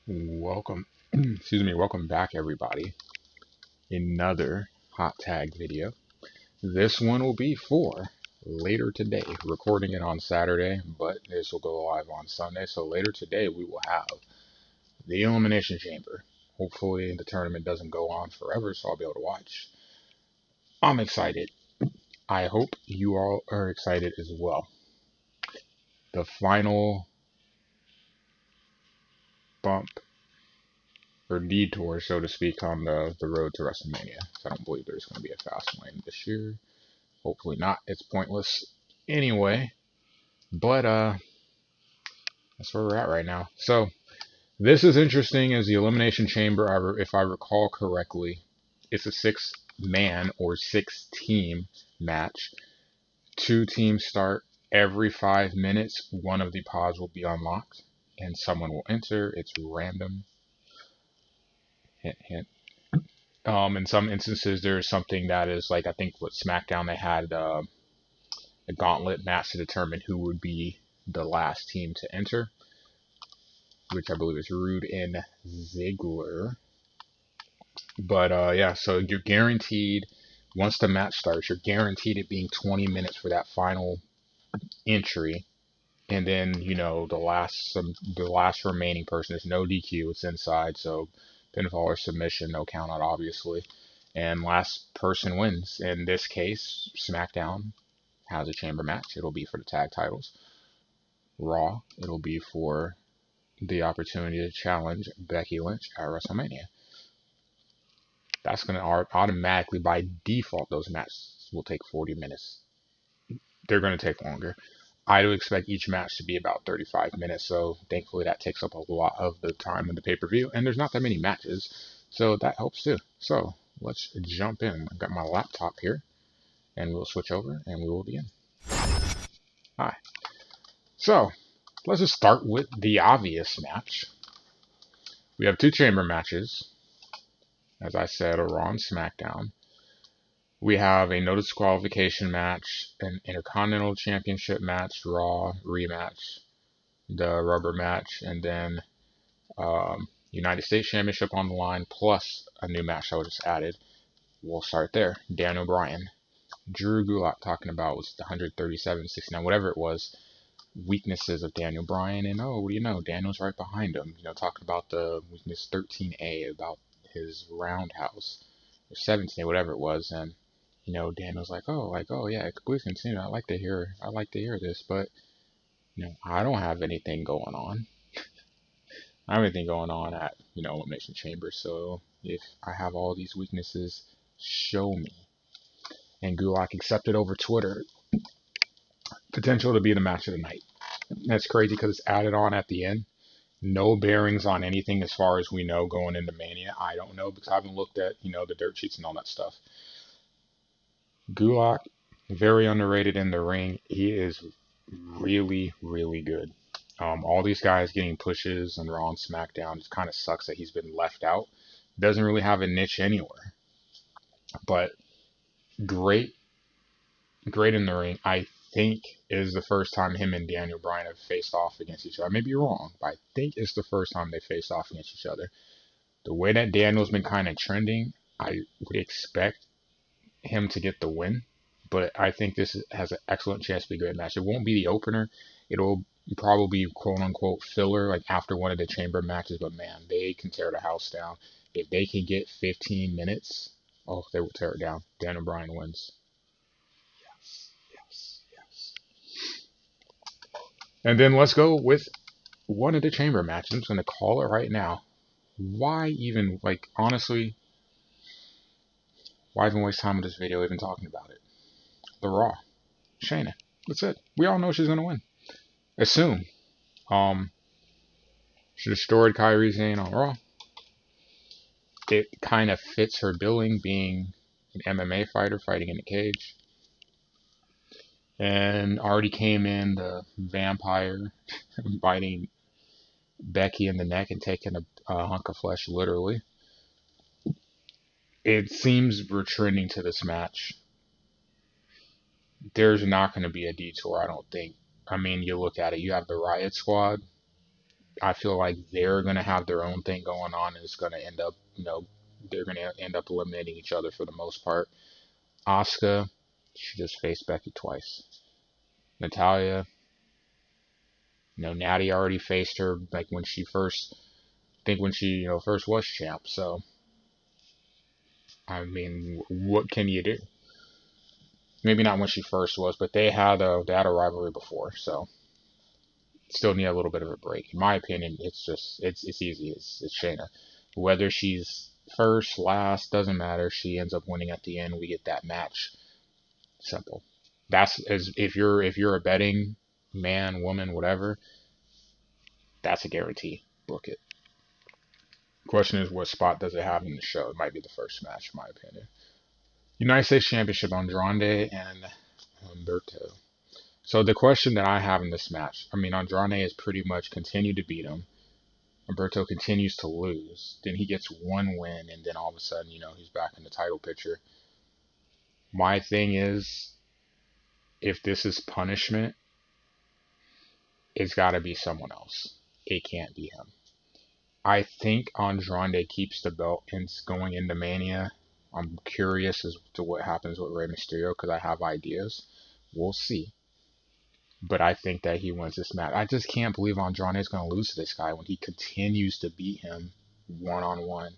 Welcome, excuse me, welcome back everybody. Another hot tag video. This one will be for later today. Recording it on Saturday, but this will go live on Sunday. So later today we will have the Elimination Chamber. Hopefully the tournament doesn't go on forever, so I'll be able to watch. I'm excited. I hope you all are excited as well. The final bump or detour, so to speak, on the road to WrestleMania. So I don't believe there's going to be a fast lane this year. Hopefully not. It's pointless anyway. But that's where we're at right now. So this is interesting as the Elimination Chamber. If I recall correctly, it's a 6-man or 6-team match. 2 teams start every 5 minutes. One of the pods will be unlocked, and someone will enter. It's random. Hint, hint. In some instances, there's something that is like I think with SmackDown they had a gauntlet match to determine who would be the last team to enter, which I believe is Rude and Ziggler. But yeah, so you're guaranteed once the match starts, you're guaranteed it being 20 minutes for that final entry, and then the last remaining person is no DQ, it's inside, so pinfall or submission, no count out obviously, and last person wins. In this case, SmackDown has a chamber match. It'll be for the tag titles. Raw, it'll be for the opportunity to challenge Becky Lynch at WrestleMania. That's going to automatically, by default, those matches will take 40 minutes. They're going to take longer. I do expect each match to be about 35 minutes, so thankfully that takes up a lot of the time in the pay-per-view, and there's not that many matches, so that helps too. So let's jump in. I've got my laptop here, and we'll switch over, and we will begin. Hi. So let's just start with the obvious match. We have 2 chamber matches. As I said, a Raw and SmackDown. We have a no disqualification match, an Intercontinental Championship match, Raw rematch, the rubber match, and then United States Championship on the line, plus a new match I just added. We'll start there. Daniel Bryan. Drew Gulak talking about was the 137.69, whatever it was. Weaknesses of Daniel Bryan, and what do you know? Daniel's right behind him. Talking about the weakness 13A, about his roundhouse, or 17A, whatever it was, and Daniel's like, oh yeah, please continue. I like to hear this, but I don't have anything going on. I have anything going on at Elimination Chamber. So if I have all these weaknesses, show me. And Gulak accepted over Twitter potential to be the match of the night. That's crazy because it's added on at the end. No bearings on anything as far as we know going into Mania. I don't know because I haven't looked at the dirt sheets and all that stuff. Gulak, very underrated in the ring. He is really, really good. All these guys getting pushes on Raw and SmackDown. It kind of sucks that he's been left out. Doesn't really have a niche anywhere. But great, great in the ring. I think is the first time him and Daniel Bryan have faced off against each other. I may be wrong, but I think it's the first time they faced off against each other. The way that Daniel's been kind of trending, I would expect him to get the win. But I think this has an excellent chance to be a great match. It won't be the opener. It'll probably be quote-unquote filler, like after one of the chamber matches. But man, they can tear the house down. If they can get 15 minutes, oh, they will tear it down. Daniel Bryan wins. Yes, yes, yes. And then let's go with one of the chamber matches. I'm just going to call it right now. Why even, honestly, why even waste time with this video even talking about it? The Raw. Shayna. That's it. We all know she's going to win. Assume. She destroyed Kairi Sane on Raw. It kind of fits her billing, being an MMA fighter fighting in a cage. And already came in the vampire biting Becky in the neck and taking a hunk of flesh, literally. It seems we're trending to this match. There's not going to be a detour, I don't think. I mean, you look at it, you have the Riot Squad, I feel like they're gonna have their own thing going on, and it's gonna end up, they're gonna end up eliminating each other for the most part. Asuka, she just faced Becky twice. Natalia, Natty already faced her like when she first, I think when she, first was champ. So I mean, what can you do? Maybe not when she first was, but they had a rivalry before, so still need a little bit of a break. In my opinion, it's easy. It's Shayna. Whether she's first, last, doesn't matter. She ends up winning at the end. We get that match. Simple. That's as if you're a betting man, woman, whatever. That's a guarantee. Book it. Question is, what spot does it have in the show? It might be the first match, in my opinion. United States Championship, Andrade and Humberto. So the question that I have in this match, I mean, Andrade has pretty much continued to beat him. Humberto continues to lose. Then he gets one win, and then all of a sudden, he's back in the title picture. My thing is, if this is punishment, it's got to be someone else. It can't be him. I think Andrade keeps the belt and going into Mania. I'm curious as to what happens with Rey Mysterio because I have ideas. We'll see. But I think that he wins this match. I just can't believe Andrade is going to lose to this guy when he continues to beat him one-on-one.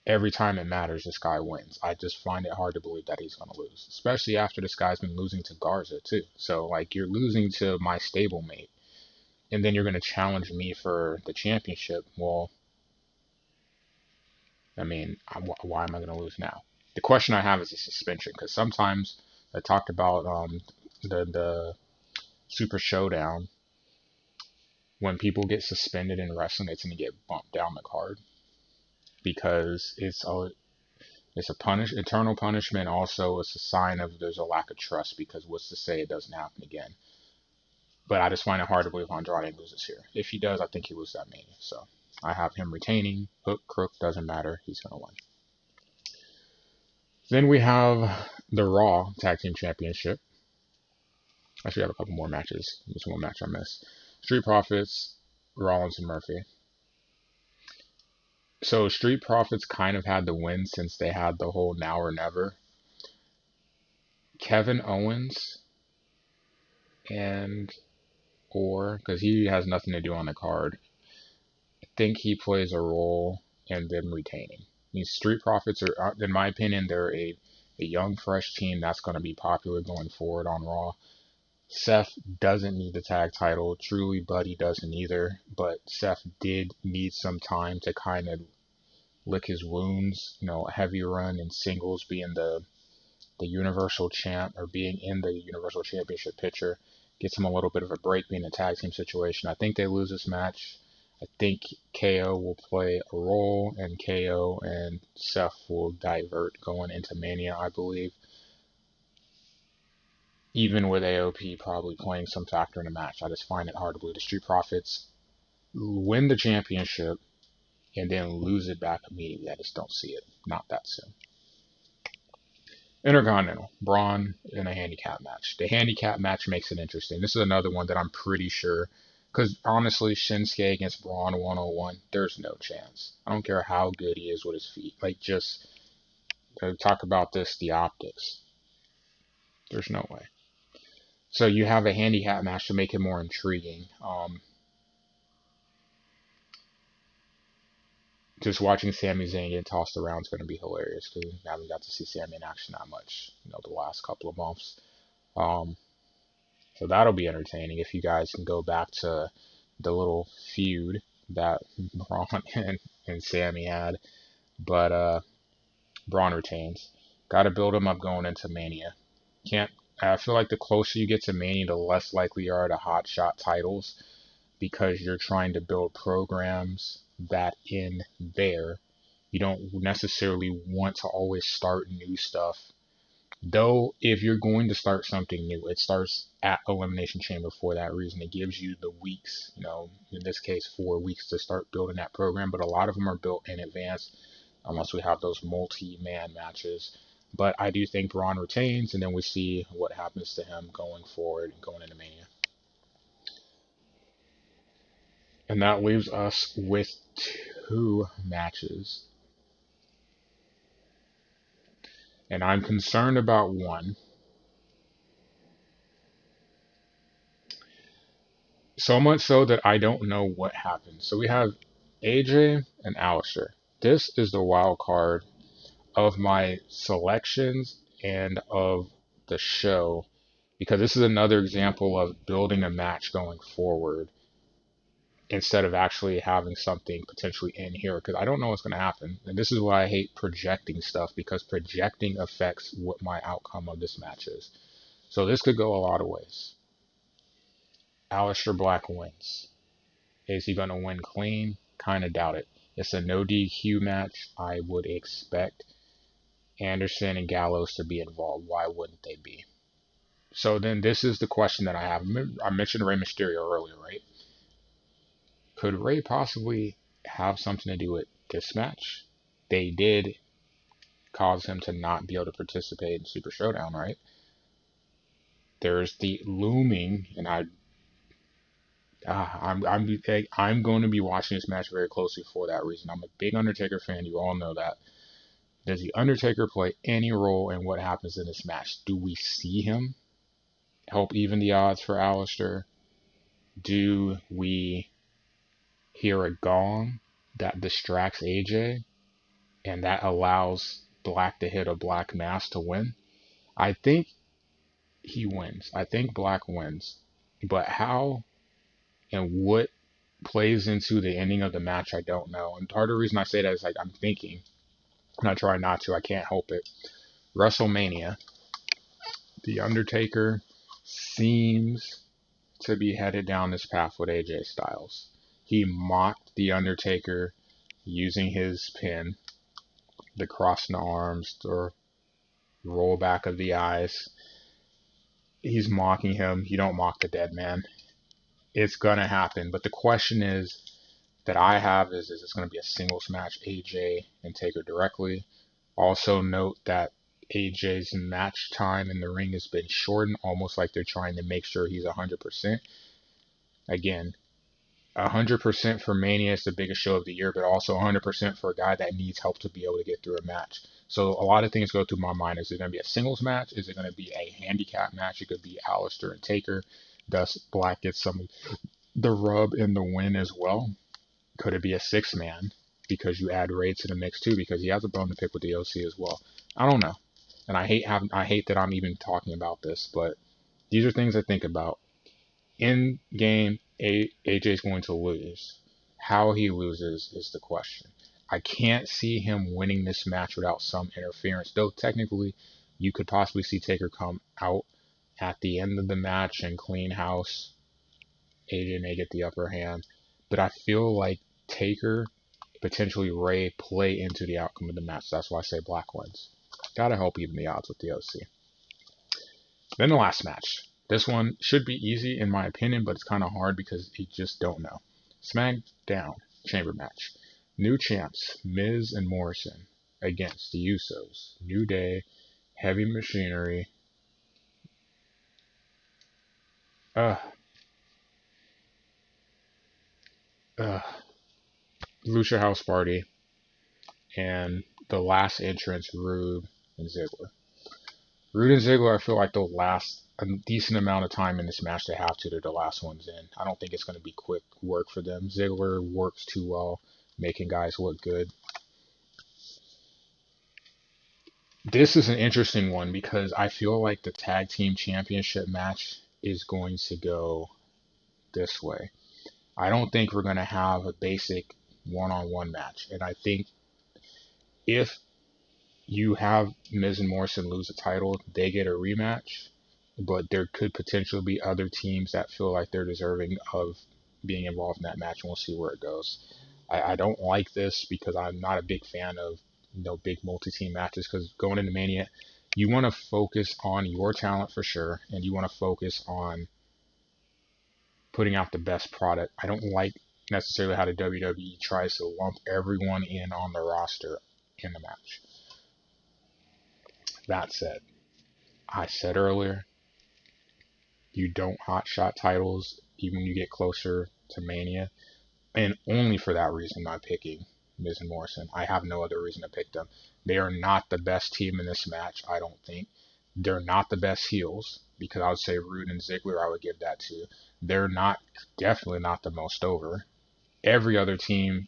Every time it matters, this guy wins. I just find it hard to believe that he's going to lose, especially after this guy's been losing to Garza too. So like you're losing to my stablemate, and then you're going to challenge me for the championship. Well, I mean, why am I going to lose now? The question I have is a suspension because sometimes I talked about the Super Showdown. When people get suspended in wrestling, it's going to get bumped down the card because it's a eternal punishment. Also, it's a sign of there's a lack of trust because what's to say it doesn't happen again. But I just find it hard to believe Andrade loses here. If he does, I think he loses that Mania. So I have him retaining. Hook, crook, doesn't matter. He's going to win. Then we have the Raw Tag Team Championship. Actually, I have a couple more matches. There's one match I missed. Street Profits, Rollins and Murphy. So Street Profits kind of had the win since they had the whole now or never. Kevin Owens and because he has nothing to do on the card, I think he plays a role in them retaining. These Street Profits are, in my opinion, they're a young, fresh team that's going to be popular going forward on Raw. Seth doesn't need the tag title. Truly, Buddy doesn't either. But Seth did need some time to kind of lick his wounds. A heavy run in singles, being the Universal Champ or being in the Universal Championship picture gets him a little bit of a break being a tag team situation. I think they lose this match. I think KO will play a role, and KO and Seth will divert going into Mania, I believe. Even with AOP probably playing some factor in the match, I just find it hard to believe the Street Profits win the championship and then lose it back immediately. I just don't see it. Not that soon. Intercontinental, Braun in a handicap match. The handicap match makes it interesting. This is another one that I'm pretty sure, because honestly, Shinsuke against Braun 101, there's no chance. I don't care how good he is with his feet. Like, just talk about the optics. There's no way. So you have a handicap match to make it more intriguing. Just watching Sami Zayn get tossed around is going to be hilarious because we haven't got to see Sami in action that much, the last couple of months. Um, so that'll be entertaining if you guys can go back to the little feud that Braun and Sami had. But Braun retains. Got to build him up going into Mania. Can't. I feel like the closer you get to Mania, the less likely you are to hotshot titles because you're trying to build programs that in there you don't necessarily want to always start new stuff. Though, if you're going to start something new, it starts at Elimination Chamber for that reason. It gives you the weeks, in this case, 4 weeks to start building that program. But a lot of them are built in advance, unless we have those multi-man matches. But I do think Braun retains, and then we see what happens to him going forward and going into Mania. And that leaves us with two matches. And I'm concerned about one. So much so that I don't know what happened. So we have AJ and Alistair. This is the wild card of my selections and of the show, because this is another example of building a match going forward instead of actually having something potentially in here, because I don't know what's going to happen. And this is why I hate projecting stuff, because projecting affects what my outcome of this match is. So this could go a lot of ways. Aleister Black wins. Is he going to win clean? Kind of doubt it. It's a no DQ match. I would expect Anderson and Gallows to be involved. Why wouldn't they be? So then this is the question that I have. I mentioned Rey Mysterio earlier, right? Could Rey possibly have something to do with this match? They did cause him to not be able to participate in Super Showdown, right? There's the looming, and I'm going to be watching this match very closely for that reason. I'm a big Undertaker fan. You all know that. Does the Undertaker play any role in what happens in this match? Do we see him help even the odds for Aleister? Do we hear a gong that distracts AJ and that allows Black to hit a Black Mass to win? I think he wins. I think Black wins. But how and what plays into the ending of the match, I don't know. And part of the reason I say that is like I'm thinking, and I try not to, I can't help it. WrestleMania, The Undertaker seems to be headed down this path with AJ Styles. He mocked The Undertaker using his pin, the crossing the arms, the roll back of the eyes. He's mocking him. You don't mock the dead man. It's going to happen. But the question is that I have is this going to be a singles match, AJ and Taker directly? Also note that AJ's match time in the ring has been shortened, almost like they're trying to make sure he's 100%. Again, 100% for Mania is the biggest show of the year, but also 100% for a guy that needs help to be able to get through a match. So a lot of things go through my mind. Is it going to be a singles match? Is it going to be a handicap match? It could be Aleister and Taker. Thus, Black gets some of the rub in the win as well. Could it be a six-man? Because you add Ray to the mix too, because he has a bone to pick with the OC as well. I don't know. And I hate that I'm even talking about this, but these are things I think about. In game, AJ's going to lose. How he loses is the question. I can't see him winning this match without some interference, though technically you could possibly see Taker come out at the end of the match and clean house. AJ may get the upper hand, but I feel like Taker, potentially Ray, play into the outcome of the match. That's why I say Black wins. Gotta help even the odds with the OC. Then the last match. This one should be easy in my opinion, but it's kind of hard because you just don't know. SmackDown Chamber match. New champs, Miz and Morrison against the Usos, New Day, Heavy Machinery, uh, uh, Lucha House Party, and the last entrance, Rude and Ziggler. Rude and Ziggler, I feel like they'll last a decent amount of time in this match. They have to. They're the last ones in. I don't think it's going to be quick work for them. Ziggler works too well, making guys look good. This is an interesting one because I feel like the tag team championship match is going to go this way. I don't think we're going to have a basic one-on-one match. And I think if you have Miz and Morrison lose the title, they get a rematch. But there could potentially be other teams that feel like they're deserving of being involved in that match, and we'll see where it goes. I don't like this because I'm not a big fan of big multi-team matches, because going into Mania, you want to focus on your talent for sure, and you want to focus on putting out the best product. I don't like necessarily how the WWE tries to lump everyone in on the roster in the match. That said, I said earlier, you don't hotshot titles even when you get closer to Mania. And only for that reason I'm picking Miz and Morrison. I have no other reason to pick them. They are not the best team in this match, I don't think. They're not the best heels, because I would say Rude and Ziggler I would give that to. They're not, definitely not the most over. Every other team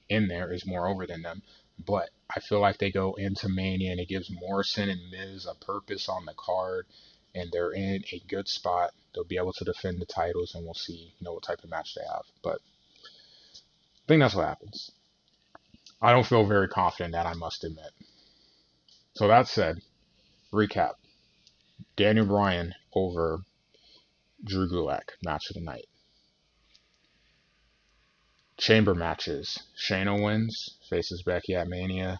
in there is more over than them. But I feel like they go into Mania and it gives Morrison and Miz a purpose on the card, and they're in a good spot. They'll be able to defend the titles, and we'll see, what type of match they have. But I think that's what happens. I don't feel very confident in that, I must admit. So that said, recap. Daniel Bryan over Drew Gulak, match of the night. Chamber matches. Shayna wins, faces Becky at Mania.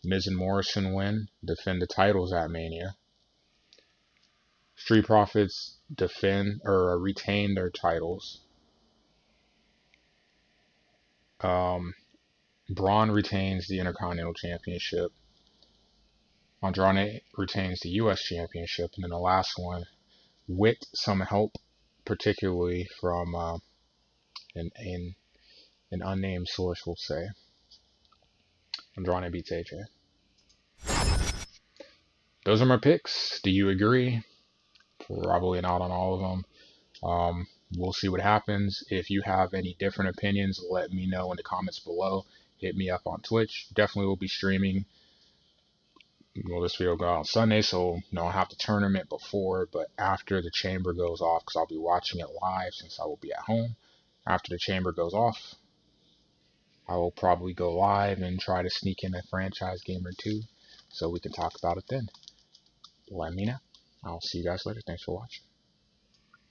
Miz and Morrison win, defend the titles at Mania. Street Profits defend or retain their titles. Braun retains the Intercontinental Championship. Andrade retains the U.S. Championship. And then the last one, with some help, particularly from an unnamed source, will say, Andrade beats AJ. Those are my picks. Do you agree? Probably not on all of them. We'll see what happens. If you have any different opinions, let me know in the comments below. Hit me up on Twitch. Definitely will be streaming. Well, this video will go out on Sunday, so I'll have the tournament before, but after the chamber goes off, because I'll be watching it live since I will be at home. After the chamber goes off, I will probably go live and try to sneak in a franchise game or two, so we can talk about it then. Let me know. I'll see you guys later. Thanks for watching.